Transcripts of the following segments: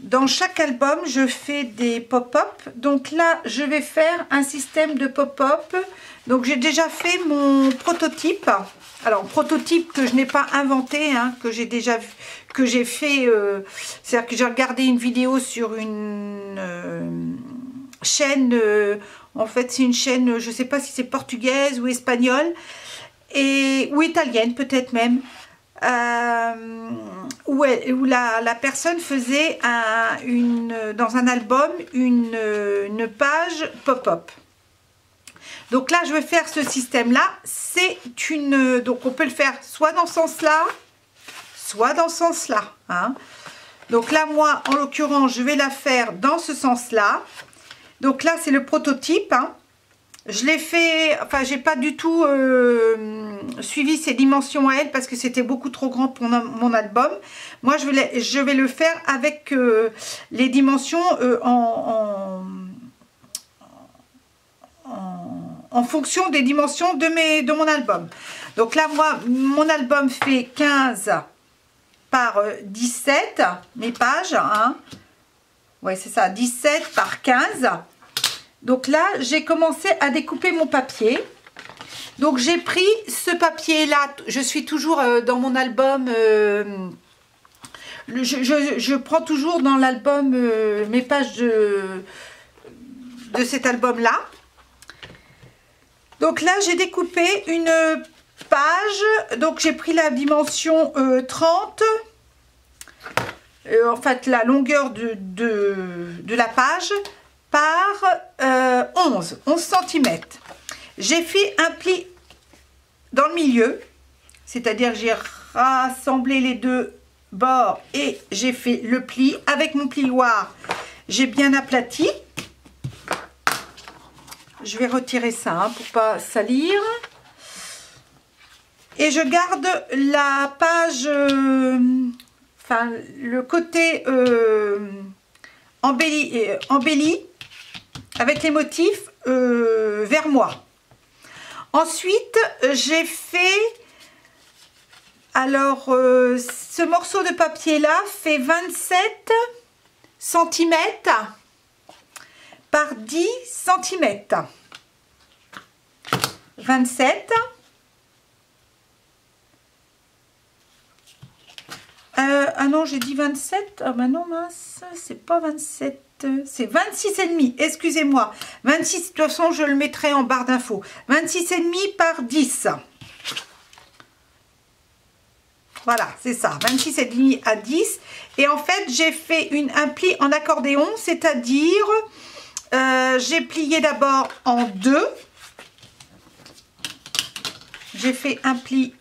dans chaque album, je fais des pop-up. Donc là, je vais faire un système de pop-up. Donc j'ai déjà fait mon prototype. Alors, prototype que je n'ai pas inventé, hein, que j'ai déjà vu, que j'ai fait. C'est-à-dire que j'ai regardé une vidéo sur une chaîne. En fait, c'est une chaîne, je ne sais pas si c'est portugaise ou espagnole, ou italienne peut-être même. Où la personne faisait dans un album une page pop-up. Donc là, je vais faire ce système-là. Donc on peut le faire soit dans ce sens-là, soit dans ce sens-là. Hein. Donc là, moi, en l'occurrence, je vais la faire dans ce sens-là. Donc là, c'est le prototype. Hein. Je l'ai fait, enfin, j'ai pas du tout suivi ses dimensions à elle parce que c'était beaucoup trop grand pour mon album. Moi, je vais le faire avec les dimensions en fonction des dimensions de mon album. Donc là, moi, mon album fait 15 par 17, mes pages. Hein. Ouais, c'est ça, 17 par 15. Donc là, j'ai commencé à découper mon papier. Donc j'ai pris ce papier-là. Je suis toujours dans mon album. Je prends toujours dans l'album mes pages de cet album-là. Donc là, j'ai découpé une page. Donc j'ai pris la dimension 30. En fait, la longueur de la page par 11 cm. J'ai fait un pli dans le milieu, c'est-à-dire j'ai rassemblé les deux bords et j'ai fait le pli. Avec mon plioir, j'ai bien aplati. Je vais retirer ça hein, pour pas salir. Et je garde la page, enfin le côté embelli avec les motifs vers moi. Ensuite, j'ai fait, alors ce morceau de papier là fait 27 cm par 10 cm. 27. Ah non, j'ai dit 27. Ah ben non, mince, c'est pas 27. C'est 26,5, excusez-moi. 26, de toute façon, je le mettrai en barre d'infos. 26,5 par 10. Voilà, c'est ça. 26,5 à 10. Et en fait, j'ai fait un pli en accordéon, c'est-à-dire, j'ai plié d'abord en deux. J'ai fait un pli,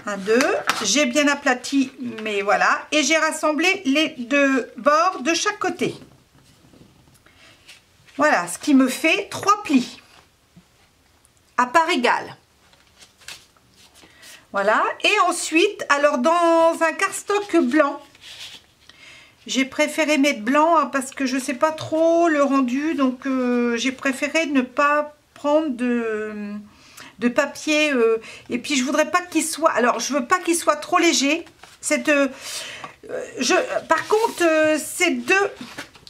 un, deux. J'ai bien aplati, mais voilà. Et j'ai rassemblé les deux bords de chaque côté. Voilà, ce qui me fait 3 plis à part égale. Voilà. Et ensuite, alors dans un cardstock blanc, j'ai préféré mettre blanc hein, parce que je ne sais pas trop le rendu. Donc, j'ai préféré ne pas prendre de papier et puis je voudrais pas qu'il soit, alors je veux pas qu'il soit trop léger par contre ces deux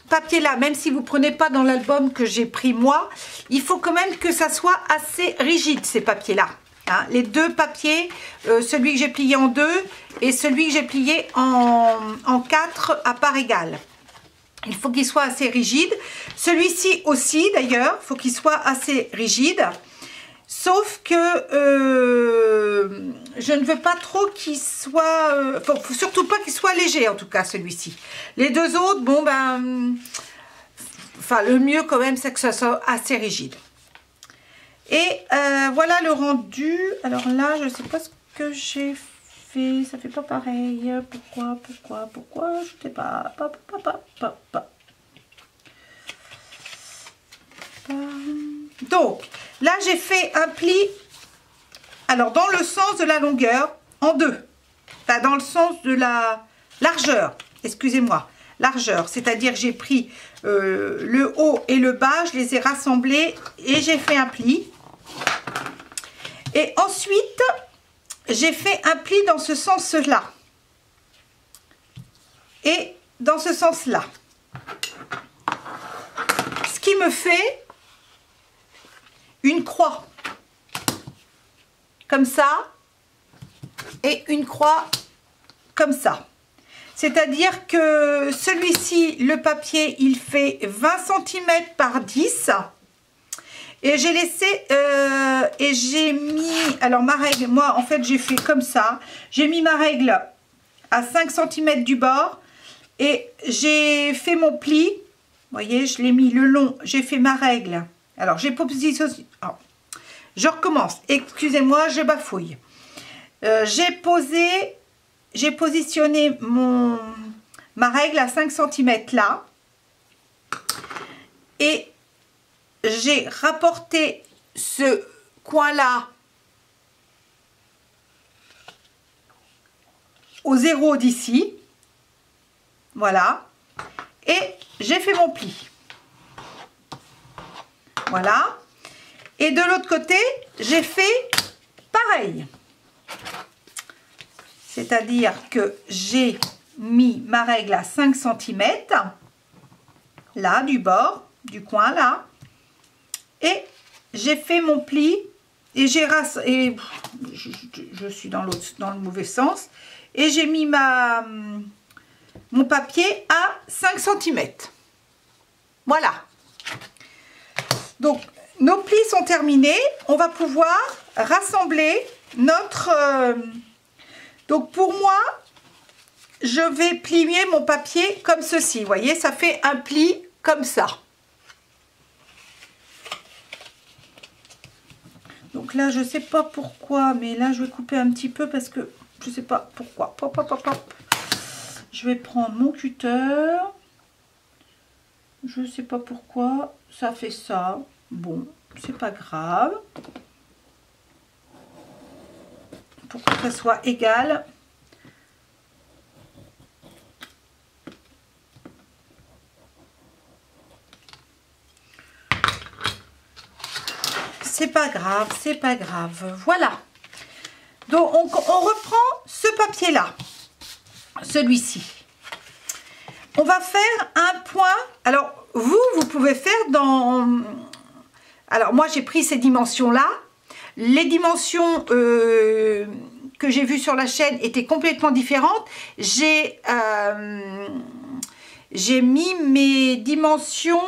papiers là, même si vous prenez pas dans l'album que j'ai pris moi, il faut quand même que ça soit assez rigide ces papiers là hein, les deux papiers, celui que j'ai plié en deux et celui que j'ai plié en 4 à part égale. Il faut qu'il soit assez rigide, celui-ci aussi d'ailleurs, il faut qu'il soit assez rigide. Sauf que je ne veux pas trop qu'il soit... faut surtout pas qu'il soit léger en tout cas celui-ci. Les deux autres, bon ben... Enfin le mieux quand même c'est que ça soit assez rigide. Et voilà le rendu. Alors là je ne sais pas ce que j'ai fait. Ça fait pas pareil. Pourquoi je sais pas. Donc, là, j'ai fait un pli, alors dans le sens de la longueur, en deux. Enfin, dans le sens de la largeur, excusez-moi, largeur. C'est-à-dire, j'ai pris le haut et le bas, je les ai rassemblés et j'ai fait un pli. Et ensuite, j'ai fait un pli dans ce sens-là. et dans ce sens-là. Ce qui me fait une croix. Comme ça. Et une croix comme ça. C'est-à-dire que celui-ci, le papier, il fait 20 cm par 10. Et j'ai laissé, et j'ai mis, alors ma règle, moi en fait j'ai fait comme ça. J'ai mis ma règle à 5 cm du bord. Et j'ai fait mon pli. Vous voyez, je l'ai mis le long. J'ai fait ma règle. Alors j'ai positionné, je recommence. Excusez-moi, je bafouille. J'ai positionné ma règle à 5 cm là et j'ai rapporté ce coin là au zéro d'ici, voilà, et j'ai fait mon pli, voilà, et de l'autre côté j'ai fait pareil. C'est-à-dire que j'ai mis ma règle à 5 cm, là, du bord, du coin, là. Et j'ai fait mon pli, et je suis dans le mauvais sens. Et j'ai mis mon papier à 5 cm. Voilà. Donc, nos plis sont terminés. On va pouvoir rassembler notre... Donc pour moi, je vais plier mon papier comme ceci. Vous voyez, ça fait un pli comme ça. Donc là, je ne sais pas pourquoi, mais là, je vais couper un petit peu parce que je ne sais pas pourquoi. Hop, hop, hop, hop. Je vais prendre mon cutter. Je ne sais pas pourquoi ça fait ça. Bon, c'est pas grave. Pour que ça soit égal. C'est pas grave, c'est pas grave. Voilà. Donc on reprend ce papier là, celui-ci. On va faire un point. Alors vous pouvez faire dans... Alors moi j'ai pris ces dimensions là. Les dimensions que j'ai vues sur la chaîne étaient complètement différentes. J'ai mis mes dimensions,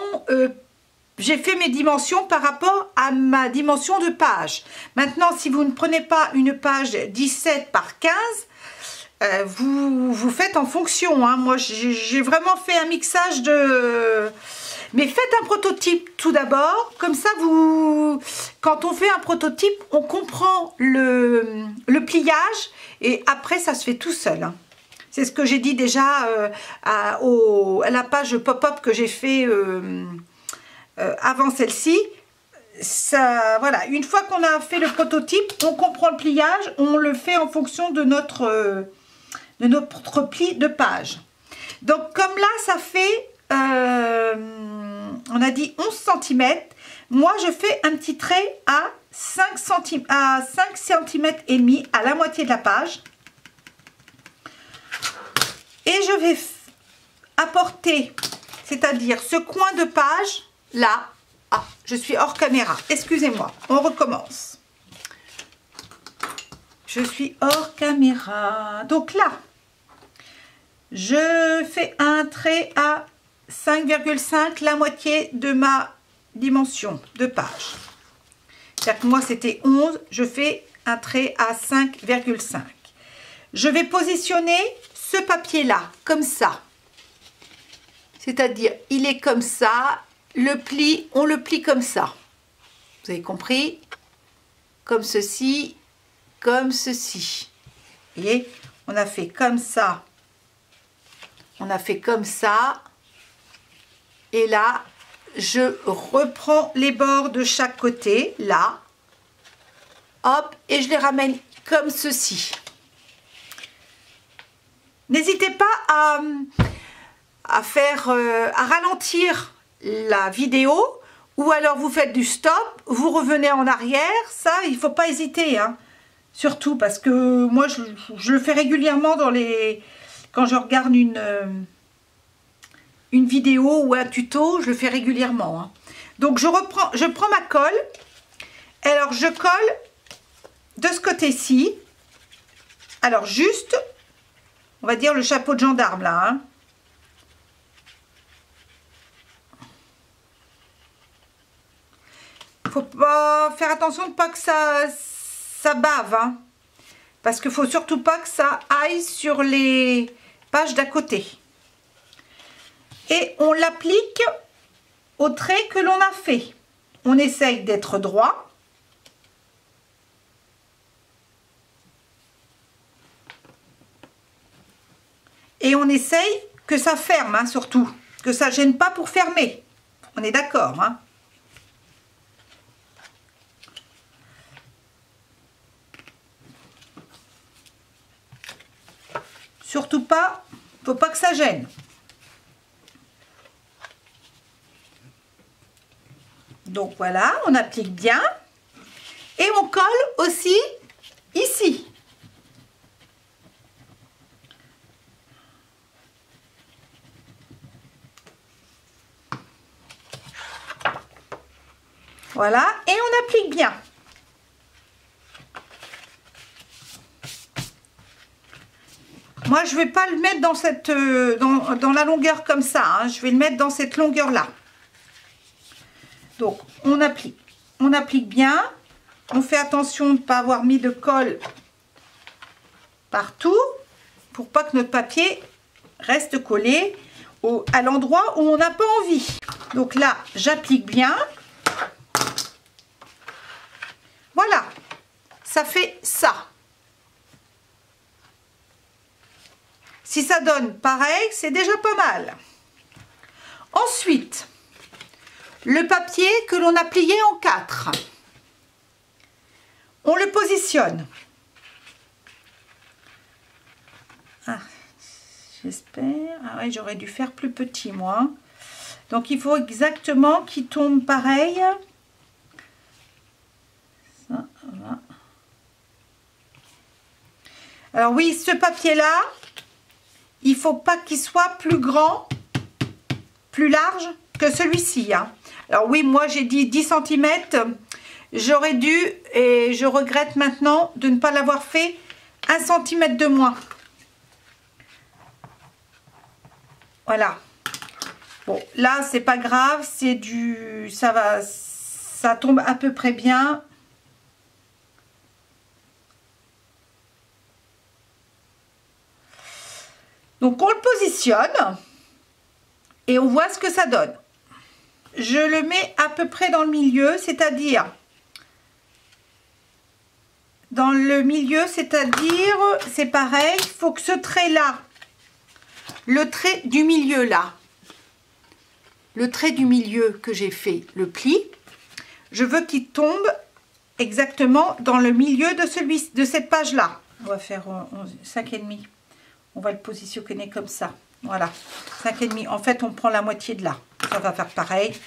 j'ai fait mes dimensions par rapport à ma dimension de page. Maintenant, si vous ne prenez pas une page 17 par 15, vous faites en fonction. Hein. Moi, j'ai vraiment fait un mixage de... Mais faites un prototype tout d'abord, comme ça quand on fait un prototype, on comprend le pliage et après ça se fait tout seul. Hein. C'est ce que j'ai dit déjà à la page pop-up que j'ai fait avant celle-ci. Voilà, une fois qu'on a fait le prototype, on comprend le pliage, on le fait en fonction de notre pli de page. Donc comme là, ça fait... on a dit 11 cm. Moi, je fais un petit trait à 5 cm et demi, à la moitié de la page. Et je vais apporter, c'est-à-dire ce coin de page, là. Ah, je suis hors caméra. Excusez-moi, on recommence. Je suis hors caméra. Donc là, je fais un trait à 5,5, la moitié de ma dimension de page. C'est-à-dire que moi c'était 11, je fais un trait à 5,5. Je vais positionner ce papier là, comme ça. C'est-à-dire, il est comme ça, le pli, on le plie comme ça. Vous avez compris? Comme ceci, comme ceci. Vous voyez, on a fait comme ça. On a fait comme ça. Et là, je reprends les bords de chaque côté, là. Hop, et je les ramène comme ceci. N'hésitez pas à ralentir la vidéo, ou alors vous faites du stop, vous revenez en arrière. Ça, il ne faut pas hésiter, hein. Surtout parce que moi, je le fais régulièrement dans les quand je regarde une vidéo ou un tuto, je le fais régulièrement. Hein. Donc je prends ma colle. Alors je colle de ce côté-ci. Alors juste, on va dire le chapeau de gendarme là. Hein. Faut pas faire attention de pas que ça bave. Hein. Parce qu'il faut surtout pas que ça aille sur les pages d'à côté. Et on l'applique au trait que l'on a fait. On essaye d'être droit. Et on essaye que ça ferme, hein, surtout. Que ça ne gêne pas pour fermer. On est d'accord, hein. Surtout pas, faut pas que ça gêne. Donc voilà, on applique bien. Et on colle aussi ici. Voilà, et on applique bien. Moi, je ne vais pas le mettre dans cette dans la longueur comme ça. Hein. Je vais le mettre dans cette longueur-là. Donc, on applique bien. On fait attention de ne pas avoir mis de colle partout pour pas que notre papier reste collé à l'endroit où on n'a pas envie. Donc là, j'applique bien. Voilà, ça fait ça. Si ça donne pareil, c'est déjà pas mal. Ensuite, le papier que l'on a plié en 4. On le positionne. Ah, j'espère. Ah ouais, j'aurais dû faire plus petit, moi. Donc, il faut exactement qu'il tombe pareil. Ça va. Alors oui, ce papier-là, il ne faut pas qu'il soit plus grand, plus large que celui-ci. Hein. Alors oui, moi j'ai dit 10 cm. J'aurais dû, et je regrette maintenant de ne pas l'avoir fait, 1 cm de moins. Voilà. Bon, là, c'est pas grave, c'est du... ça tombe à peu près bien. Donc, on le positionne et on voit ce que ça donne. Je le mets à peu près dans le milieu, c'est-à-dire... Dans le milieu, c'est-à-dire, c'est pareil, il faut que ce trait-là, le trait du milieu là, le trait du milieu que j'ai fait, le pli, je veux qu'il tombe exactement dans le milieu de cette page-là. On va faire 5,5. On va le positionner comme ça. Voilà, 5,5. En fait, on prend la moitié de là. Ça va faire pareil.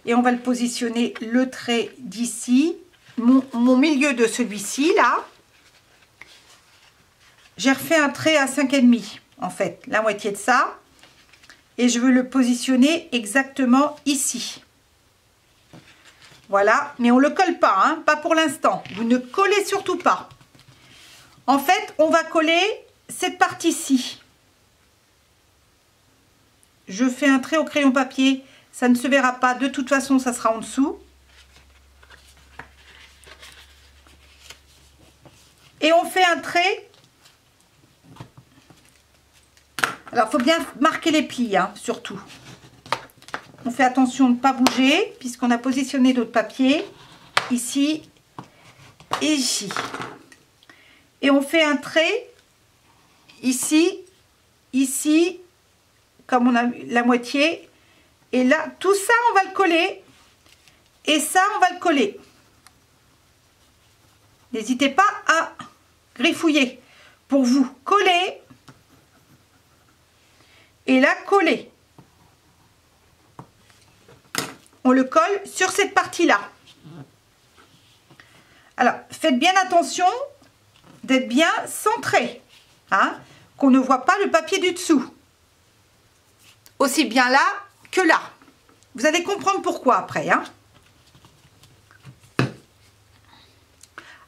Et on va le positionner le trait d'ici. Mon milieu de celui-ci, là, j'ai refait un trait à 5,5, en fait, la moitié de ça. Et je veux le positionner exactement ici. Voilà, mais on ne le colle pas, hein, pas pour l'instant. Vous ne collez surtout pas. En fait, on va coller cette partie-ci. Je fais un trait au crayon papier, ça ne se verra pas. De toute façon, ça sera en dessous. Et on fait un trait. Alors, il faut bien marquer les plis, hein, surtout. On fait attention de ne pas bouger, puisqu'on a positionné notre papier, ici et ici. Et on fait un trait, ici, ici, comme on a la moitié. Et là, tout ça, on va le coller. Et ça, on va le coller. N'hésitez pas à griffouiller pour vous coller et là coller. On le colle sur cette partie là. Alors faites bien attention d'être bien centré, hein. qu'on ne voit pas le papier du dessous. Aussi bien là que là. Vous allez comprendre pourquoi après. Hein.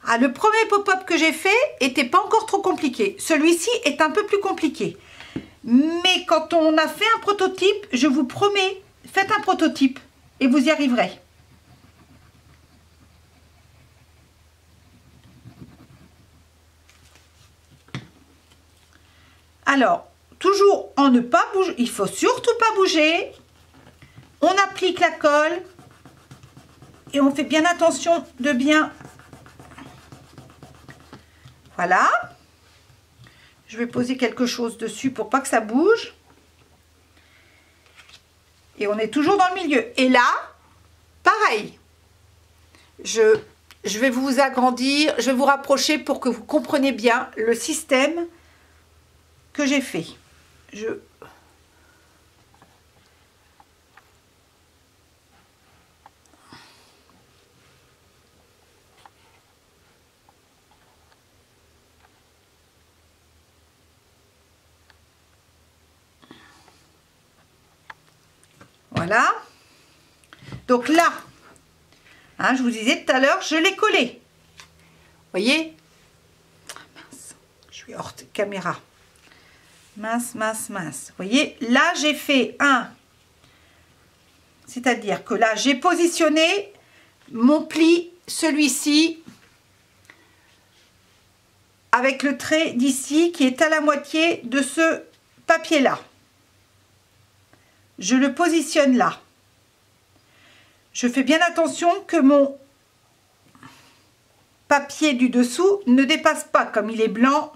Ah, le premier pop-up que j'ai fait était pas encore trop compliqué. Celui-ci est un peu plus compliqué. Mais quand on a fait un prototype, je vous promets, faites un prototype et vous y arriverez. Alors, toujours en ne pas bouger, il faut surtout pas bouger. On applique la colle et on fait bien attention de bien. Voilà. Je vais poser quelque chose dessus pour pas que ça bouge. Et on est toujours dans le milieu. Et là, pareil. Je vais vous agrandir, je vais vous rapprocher pour que vous compreniez bien le système que j'ai fait. Voilà. Donc là, hein, je vous disais tout à l'heure, je l'ai collé. Voyez? Mince, je suis hors de caméra. Mince, mince, mince. Vous voyez, là, j'ai fait un. C'est-à-dire que là, j'ai positionné mon pli, celui-ci, avec le trait d'ici qui est à la moitié de ce papier-là. Je le positionne là. Je fais bien attention que mon papier du dessous ne dépasse pas, comme il est blanc.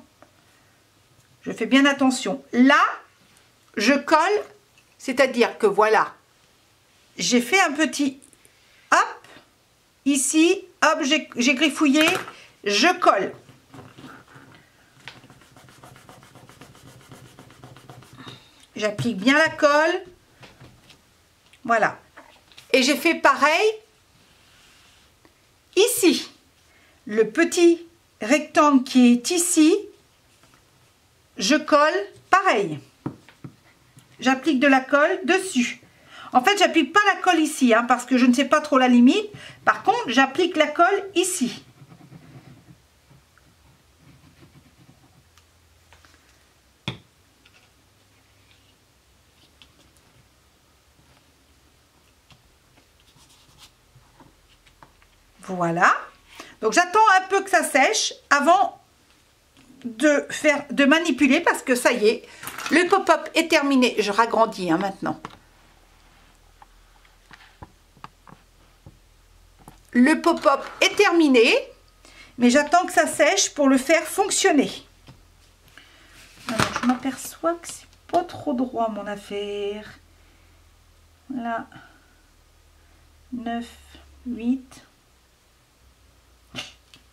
Je fais bien attention. Là, je colle, c'est-à-dire que voilà, j'ai fait un petit hop, ici, hop, j'ai griffouillé, je colle. J'applique bien la colle. Voilà. Et j'ai fait pareil ici. Le petit rectangle qui est ici, je colle pareil. J'applique de la colle dessus. En fait, j'applique pas la colle ici, hein, parce que je ne sais pas trop la limite. Par contre, j'applique la colle ici. Voilà. Donc j'attends un peu que ça sèche avant de manipuler, parce que ça y est, le pop-up est terminé. Je ragrandis hein, maintenant. Le pop-up est terminé, mais j'attends que ça sèche pour le faire fonctionner. Alors je m'aperçois que c'est pas trop droit mon affaire. Là, 9, 8.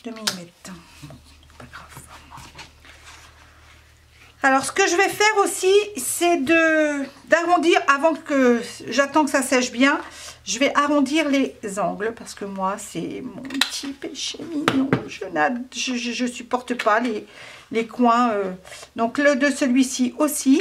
2 mm. Pas grave. Alors ce que je vais faire aussi, c'est d'arrondir avant que j'attends que ça sèche bien. Je vais arrondir les angles parce que moi c'est mon petit péché mignon. Je supporte pas les coins. Donc le de celui-ci aussi.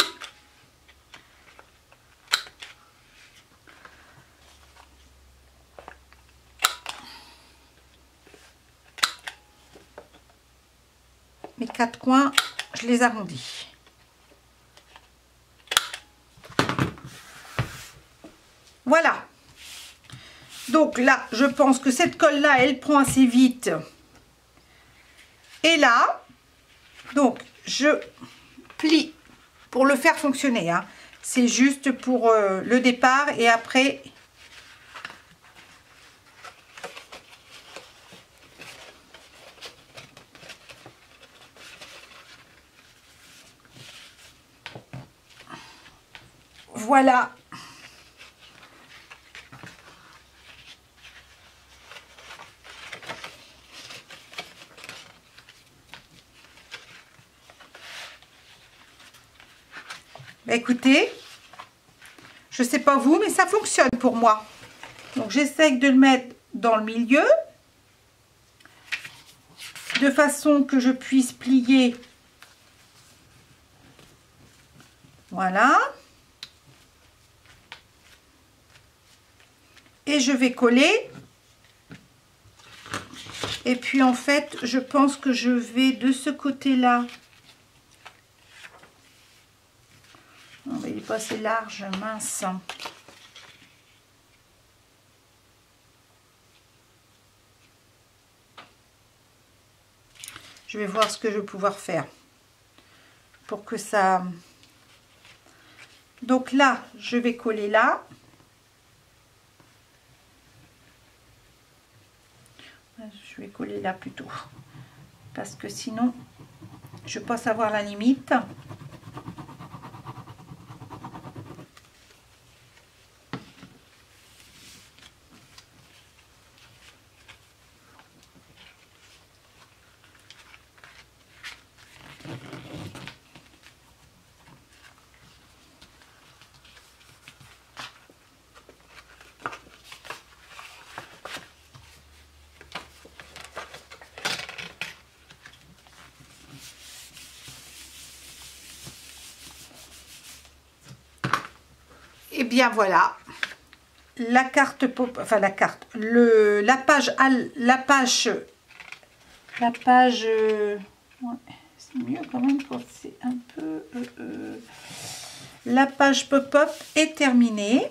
Mes 4 coins, je les arrondis. Voilà. Donc là, je pense que cette colle-là, elle prend assez vite. Et là, donc, je plie pour le faire fonctionner. Hein. C'est juste pour le départ et après... Voilà. Bah, écoutez, je sais pas vous, mais ça fonctionne pour moi. Donc j'essaie de le mettre dans le milieu de façon que je puisse plier Voilà. Et je vais coller. Et puis en fait, je pense que je vais de ce côté-là. Non, mais il n'est pas assez large, mince. Je vais voir ce que je vais pouvoir faire pour que ça... Donc là, je vais coller là. Je vais coller là plutôt. Parce que sinon, je ne vais pas savoir la limite. Et bien voilà, la carte pop, enfin la carte, la page, ouais, c'est mieux quand même quand c'est un peu, la page pop-up est terminée.